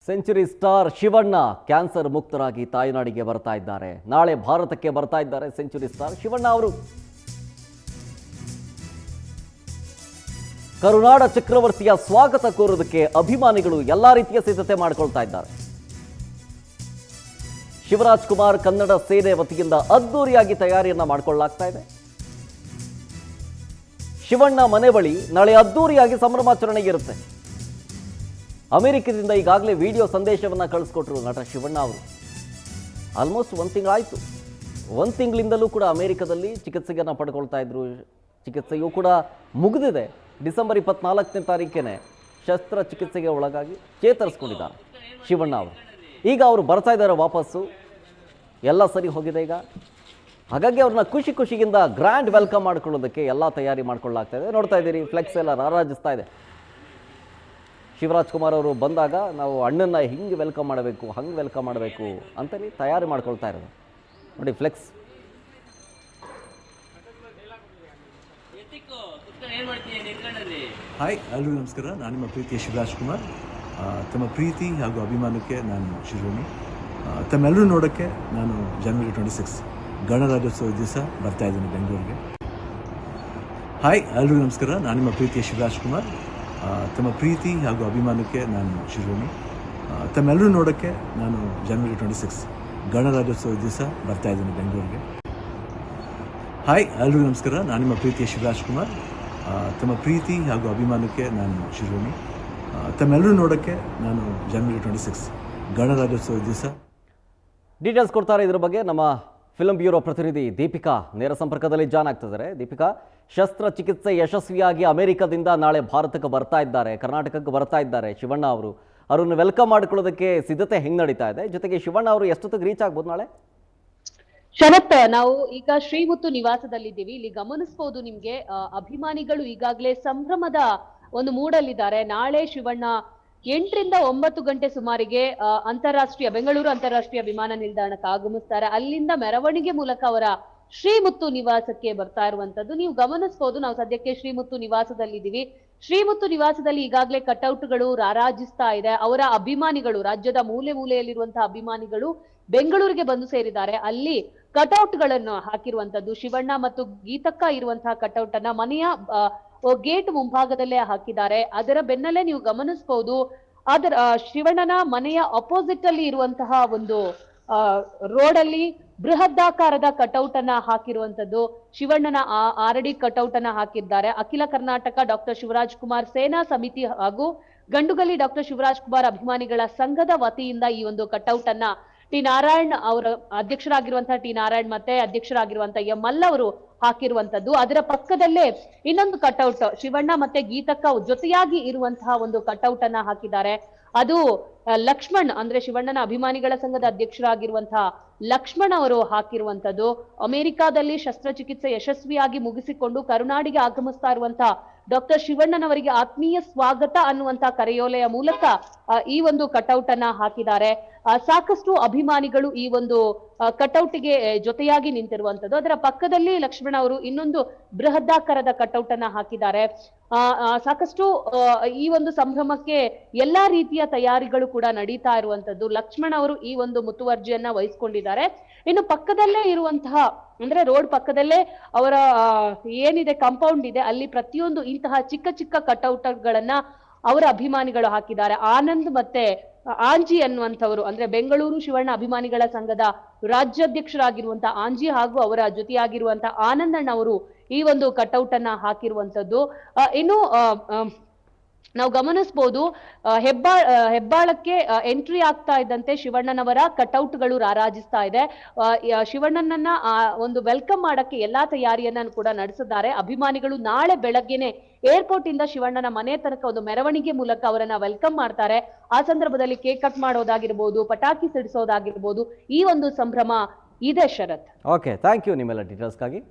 Century star Shivanna cancer ಮುಕ್ತರಾಗಿ ತಾಯ್ನಾಡಿಗೆ ಬರ್ತಾ ಇದ್ದಾರೆ. ನಾಳೆ ಭಾರತಕ್ಕೆ ಬರ್ತಾ ಇದ್ದಾರೆ ಸೆಂಚುರಿ ಸ್ಟಾರ್ ಶಿವಣ್ಣ ಅವರು. ಕರುನಾಡ ಚಕ್ರವರ್ತಿಯ ಸ್ವಾಗತ ಕೋರೋದಕ್ಕೆ ಅಭಿಮಾನಿಗಳು ಎಲ್ಲಾ ರೀತಿಯ ಸಿದ್ಧತೆ ಮಾಡಿಕೊಳ್ತಾ ಇದ್ದಾರೆ. ಶಿವರಾಜ್ ಕುಮಾರ್ ಕನ್ನಡ ಸೇನೆ ವತಿಯಿಂದ ಅದ್ದೂರಿಯಾಗಿ ತಯಾರಿಯನ್ನ ಮಾಡಿಕೊಳ್ಳಲಾಗ್ತಾ ಇದೆ. ಶಿವಣ್ಣ ಮನೆ ಬಳಿ ನಾಳೆ ಅದ್ದೂರಿಯಾಗಿ ಸಂಭ್ರಮಾಚರಣೆ ಇರುತ್ತೆ. ಅಮೆರಿಕದಿಂದ ಈಗಾಗಲೇ ವಿಡಿಯೋ ಸಂದೇಶವನ್ನು ಕಳಿಸ್ಕೊಟ್ರು ನಟ ಶಿವಣ್ಣ ಅವರು. ಆಲ್ಮೋಸ್ಟ್ 1 ತಿಂಗಳಾಯಿತು. 1 ತಿಂಗಳಿಂದಲೂ ಕೂಡ ಅಮೆರಿಕದಲ್ಲಿ ಚಿಕಿತ್ಸೆಯನ್ನು ಪಡ್ಕೊಳ್ತಾ ಇದ್ರು. ಚಿಕಿತ್ಸೆಯೂ ಕೂಡ ಮುಗಿದಿದೆ. ಡಿಸೆಂಬರ್ 24ನೇ ತಾರೀಕೇನೆ ಶಸ್ತ್ರಚಿಕಿತ್ಸೆಗೆ ಒಳಗಾಗಿ ಚೇತರಿಸ್ಕೊಂಡಿದ್ದಾರೆ ಶಿವಣ್ಣ ಅವರು. ಈಗ ಅವರು ಬರ್ತಾ ಇದ್ದಾರೆ ವಾಪಸ್ಸು. ಎಲ್ಲ ಸರಿ ಹೋಗಿದೆ ಈಗ. ಹಾಗಾಗಿ ಅವ್ರನ್ನ ಖುಷಿಯಿಂದ ಗ್ರ್ಯಾಂಡ್ ವೆಲ್ಕಮ್ ಮಾಡ್ಕೊಳ್ಳೋದಕ್ಕೆ ಎಲ್ಲ ತಯಾರಿ ಮಾಡ್ಕೊಳ್ಳಾಗ್ತಾ ಇದೆ. ನೋಡ್ತಾ ಇದ್ದೀರಿ, ಫ್ಲೆಕ್ಸ್ ಎಲ್ಲ ರಾರಾಜಿಸ್ತಾ ಇದೆ. ಶಿವರಾಜ್ ಕುಮಾರ್ ಅವರು ಬಂದಾಗ ನಾವು ಅಣ್ಣನ್ನ ಹಿಂಗೆ ವೆಲ್ಕಮ್ ಮಾಡಬೇಕು, ಹಂಗೆ ವೆಲ್ಕಮ್ ಮಾಡಬೇಕು ಅಂತೇಳಿ ತಯಾರಿ ಮಾಡ್ಕೊಳ್ತಾ ಇರೋದು ನೋಡಿ. ಫ್ಲೆಕ್ಸ್ ಹಾಯ್, ಎಲ್ಲರಿಗೂ ನಮಸ್ಕಾರ. ನಾನು ನಿಮ್ಮ ಪ್ರೀತಿಯ ಶಿವರಾಜ್ ಕುಮಾರ್. ತಮ್ಮ ಪ್ರೀತಿ ಹಾಗೂ ಅಭಿಮಾನಕ್ಕೆ ನಾನು ಶಿರೋಮಿ. ತಮ್ಮೆಲ್ಲರೂ ನೋಡೋಕ್ಕೆ ನಾನು ಜನವರಿ 26 ಗಣರಾಜ್ಯೋತ್ಸವ ದಿವಸ ಬರ್ತಾ ಇದ್ದೀನಿ ಬೆಂಗಳೂರಿಗೆ. ಹಾಯ್, ಎಲ್ಲರಿಗೂ ನಮಸ್ಕಾರ. ನಾನು ನಿಮ್ಮ ಪ್ರೀತಿಯ ಶಿವರಾಜ್ ಕುಮಾರ್. ತಮ್ಮ ಪ್ರೀತಿ ಹಾಗೂ ಅಭಿಮಾನಕ್ಕೆ ನಾನು ಶಿರೋಮಿ. ತಮ್ಮೆಲ್ಲರೂ ನೋಡೋಕ್ಕೆ ನಾನು ಜನವರಿ 26 ಗಣರಾಜ್ಯೋತ್ಸವ ದಿವಸ ಬರ್ತಾ ಇದ್ದೀನಿ ಬೆಂಗಳೂರಿಗೆ. ಹಾಯ್, ಎಲ್ಲರಿಗೂ ನಮಸ್ಕಾರ. ನಾನು ನಿಮ್ಮ ಪ್ರೀತಿಯ ಶಿವರಾಜ್ ಕುಮಾರ್. ತಮ್ಮ ಪ್ರೀತಿ ಹಾಗೂ ಅಭಿಮಾನಕ್ಕೆ ನಾನು ಶಿರೋಮಿ. ತಮ್ಮೆಲ್ಲರೂ ನೋಡೋಕ್ಕೆ ನಾನು ಜನವರಿ 26 ಗಣರಾಜ್ಯೋತ್ಸವ ದಿವಸ. ಡೀಟೇಲ್ಸ್ ಕೊಡ್ತಾರೆ ಇದ್ರ ಬಗ್ಗೆ ನಮ್ಮ ಫಿಲ್ಮ್ ಬ್ಯೂರೋ ಪ್ರತಿನಿಧಿ ದೀಪಿಕಾ ನೇರ ಸಂಪರ್ಕದಲ್ಲಿ ಜಾಯ್ನ್ ಆಗ್ತಿದ್ದಾರೆ. ದೀಪಿಕಾ, ಶಸ್ತ್ರಚಿಕಿತ್ಸೆ ಯಶಸ್ವಿಯಾಗಿ ಅಮೆರಿಕದಿಂದ ನಾಳೆ ಭಾರತಕ್ಕೆ ಬರ್ತಾ ಇದ್ದಾರೆ, ಕರ್ನಾಟಕಕ್ಕೆ ಬರ್ತಾ ಇದ್ದಾರೆ ಶಿವಣ್ಣ ಅವರು. ಅವರನ್ನು ವೆಲ್ಕಮ್ ಮಾಡಿಕೊಳ್ಳೋದಕ್ಕೆ ಸಿದ್ಧತೆ ಹೆಂಗೆ ನಡೀತಾ ಇದೆ? ಜೊತೆಗೆ ಶಿವಣ್ಣ ಅವರು ಎಷ್ಟೊತ್ತಿಗೆ ರೀಚ್ ಆಗ್ಬೋದು ನಾಳೆ? ಶರತ್, ನಾವು ಈಗ ಶ್ರೀಮುತ್ತು ನಿವಾಸದಲ್ಲಿದ್ದೀವಿ. ಇಲ್ಲಿ ಗಮನಿಸಬಹುದು ನಿಮ್ಗೆ ಅಭಿಮಾನಿಗಳು ಈಗಾಗಲೇ ಸಂಭ್ರಮದ ಒಂದು ಮೂಡಲ್ಲಿದ್ದಾರೆ. ನಾಳೆ ಶಿವಣ್ಣ 8 ರಿಂದ 9 ಗಂಟೆ ಸುಮಾರಿಗೆ ಬೆಂಗಳೂರು ಅಂತಾರಾಷ್ಟ್ರೀಯ ವಿಮಾನ ನಿಲ್ದಾಣಕ್ಕೆ ಆಗಮಿಸ್ತಾರೆ. ಅಲ್ಲಿಂದ ಮೆರವಣಿಗೆ ಮೂಲಕ ಅವರ ಶ್ರೀಮುತ್ತು ನಿವಾಸಕ್ಕೆ ಬರ್ತಾ ಇರುವಂತದ್ದು ನೀವು ಗಮನಿಸಬಹುದು. ನಾವು ಸದ್ಯಕ್ಕೆ ಶ್ರೀಮುತ್ತು ನಿವಾಸದಲ್ಲಿದ್ದೀವಿ. ಶ್ರೀಮುತ್ತು ನಿವಾಸದಲ್ಲಿ ಈಗಾಗಲೇ ಕಟೌಟ್ಗಳು ರಾರಾಜಿಸ್ತಾ ಇದೆ. ಅವರ ಅಭಿಮಾನಿಗಳು, ರಾಜ್ಯದ ಮೂಲೆ ಮೂಲೆಯಲ್ಲಿರುವಂತಹ ಅಭಿಮಾನಿಗಳು ಬೆಂಗಳೂರಿಗೆ ಬಂದು ಸೇರಿದ್ದಾರೆ. ಅಲ್ಲಿ ಕಟೌಟ್ಗಳನ್ನು ಹಾಕಿರುವಂತದ್ದು, ಶಿವಣ್ಣ ಮತ್ತು ಗೀತಕ್ಕ ಇರುವಂತಹ ಕಟೌಟ್ ಅನ್ನ ಮನೆಯ ಗೇಟ್ ಮುಂಭಾಗದಲ್ಲೇ ಹಾಕಿದ್ದಾರೆ. ಅದರ ಬೆನ್ನಲ್ಲೇ ನೀವು ಗಮನಿಸಬಹುದು, ಅದರ ಶಿವಣ್ಣನ ಮನೆಯ ಅಪೋಸಿಟ್ ಅಲ್ಲಿ ಇರುವಂತಹ ಒಂದು ರೋಡ್ ಅಲ್ಲಿ ಬೃಹದಾಕಾರದ ಕಟೌಟ್ ಅನ್ನ ಹಾಕಿರುವಂತದ್ದು. ಶಿವಣ್ಣನ ಆರಡಿ ಕಟೌಟ್ ಅನ್ನ ಹಾಕಿದ್ದಾರೆ. ಅಖಿಲ ಕರ್ನಾಟಕ ಡಾಕ್ಟರ್ ಶಿವರಾಜ್ ಕುಮಾರ್ ಸೇನಾ ಸಮಿತಿ ಹಾಗೂ ಗಂಡುಗಲಿ ಡಾಕ್ಟರ್ ಶಿವರಾಜ್ ಕುಮಾರ್ ಅಭಿಮಾನಿಗಳ ಸಂಘದ ವತಿಯಿಂದ ಈ ಒಂದು ಕಟೌಟ್ ಅನ್ನ ಟಿ ನಾರಾಯಣ್ ಅವರ ಅಧ್ಯಕ್ಷರಾಗಿರುವಂತಹ ಟಿ ನಾರಾಯಣ್ ಮತ್ತೆ ಅಧ್ಯಕ್ಷರಾಗಿರುವಂತಹ ಎಂ.ಎಲ್ ಅವರು ಹಾಕಿರುವಂತದ್ದು. ಅದರ ಪಕ್ಕದಲ್ಲೇ ಇನ್ನೊಂದು ಕಟೌಟ್ ಶಿವಣ್ಣ ಮತ್ತೆ ಗೀತಕ್ಕ ಜೊತೆಯಾಗಿ ಇರುವಂತಹ ಒಂದು ಕಟೌಟ್ ಅನ್ನ ಹಾಕಿದ್ದಾರೆ. ಅದು ಲಕ್ಷ್ಮಣ್, ಅಂದ್ರೆ ಶಿವಣ್ಣನ ಅಭಿಮಾನಿಗಳ ಸಂಘದ ಅಧ್ಯಕ್ಷರಾಗಿರುವಂತಹ ಲಕ್ಷ್ಮಣ್ ಅವರು ಹಾಕಿರುವಂತದ್ದು. ಅಮೆರಿಕಾದಲ್ಲಿ ಶಸ್ತ್ರಚಿಕಿತ್ಸೆ ಯಶಸ್ವಿಯಾಗಿ ಮುಗಿಸಿಕೊಂಡು ಕರುನಾಡಿಗೆ ಆಗಮಿಸ್ತಾ ಇರುವಂತಹ ಡಾಕ್ಟರ್ ಶಿವಣ್ಣನವರಿಗೆ ಆತ್ಮೀಯ ಸ್ವಾಗತ ಅನ್ನುವಂತಹ ಕರೆಯೋಲೆಯ ಮೂಲಕ ಈ ಒಂದು ಕಟೌಟ್ ಅನ್ನ ಹಾಕಿದ್ದಾರೆ. ಸಾಕಷ್ಟು ಅಭಿಮಾನಿಗಳು ಈ ಒಂದು ಕಟೌಟ್ಗೆ ಜೊತೆಯಾಗಿ ನಿಂತಿರುವಂತದ್ದು. ಅದರ ಪಕ್ಕದಲ್ಲಿ ಲಕ್ಷ್ಮಣ ಅವರು ಇನ್ನೊಂದು ಬೃಹದಾಕಾರದ ಕಟೌಟ್ ಅನ್ನ ಹಾಕಿದ್ದಾರೆ. ಸಾಕಷ್ಟು ಈ ಒಂದು ಸಂಭ್ರಮಕ್ಕೆ ಎಲ್ಲಾ ರೀತಿಯ ತಯಾರಿಗಳು ಕೂಡ ನಡೀತಾ ಇರುವಂತದ್ದು. ಲಕ್ಷ್ಮಣ್ ಅವರು ಈ ಒಂದು ಮುತುವರ್ಜಿಯನ್ನ ವಹಿಸ್ಕೊಂಡಿದ್ದಾರೆ. ಇನ್ನು ಪಕ್ಕದಲ್ಲೇ ಇರುವಂತಹ, ಅಂದ್ರೆ ರೋಡ್ ಪಕ್ಕದಲ್ಲೇ ಅವರ ಏನಿದೆ ಕಾಂಪೌಂಡ್ ಇದೆ, ಅಲ್ಲಿ ಪ್ರತಿಯೊಂದು ಇಂತಹ ಚಿಕ್ಕ ಚಿಕ್ಕ ಕಟೌಟ್ಗಳನ್ನ ಅವರ ಅಭಿಮಾನಿಗಳು ಹಾಕಿದ್ದಾರೆ. ಆನಂದ್ ಮತ್ತೆ ಆಂಜಿ ಅನ್ನುವಂಥವ್ರು, ಅಂದ್ರೆ ಬೆಂಗಳೂರು ಶಿವಣ್ಣ ಅಭಿಮಾನಿಗಳ ಸಂಘದ ರಾಜ್ಯಾಧ್ಯಕ್ಷರಾಗಿರುವಂತಹ ಆಂಜಿ ಹಾಗೂ ಅವರ ಜೊತೆಯಾಗಿರುವಂತಹ ಆನಂದಣ್ಣ ಅವರು ಈ ಒಂದು ಕಟೌಟ್ ಅನ್ನ ಹಾಕಿರುವಂತದ್ದು. ಇನ್ನು ನಾವು ಗಮನಿಸಬಹುದು, ಹೆಬ್ಬಾಳಕ್ಕೆ ಎಂಟ್ರಿ ಆಗ್ತಾ ಇದ್ದಂತೆ ಶಿವಣ್ಣನವರ ಕಟೌಟ್ಗಳು ರಾರಾಜಿಸ್ತಾ ಇದೆ. ಶಿವಣ್ಣನನ್ನ ಒಂದು ವೆಲ್ಕಮ್ ಮಾಡಕ್ಕೆ ಎಲ್ಲಾ ತಯಾರಿಯನ್ನ ಕೂಡ ನಡೆಸಿದ್ದಾರೆ. ಅಭಿಮಾನಿಗಳು ನಾಳೆ ಬೆಳಗ್ಗೆನೆ ಏರ್ಪೋರ್ಟ್ ಇಂದ ಶಿವಣ್ಣನ ಮನೆ ತನಕ ಒಂದು ಮೆರವಣಿಗೆ ಮೂಲಕ ಅವರನ್ನ ವೆಲ್ಕಮ್ ಮಾಡ್ತಾರೆ. ಆ ಸಂದರ್ಭದಲ್ಲಿ ಕೇಕ್ ಕಟ್ ಮಾಡೋದಾಗಿರ್ಬೋದು, ಪಟಾಕಿ ಸಿಡಿಸೋದಾಗಿರ್ಬೋದು, ಈ ಒಂದು ಸಂಭ್ರಮ ಇದೆ. ಶರತ್, ಓಕೆ, ಥ್ಯಾಂಕ್ ಯು ನಿಮ್ಮೆಲ್ಲ ಡೀಟೇಲ್ಸ್ಗಾಗಿ.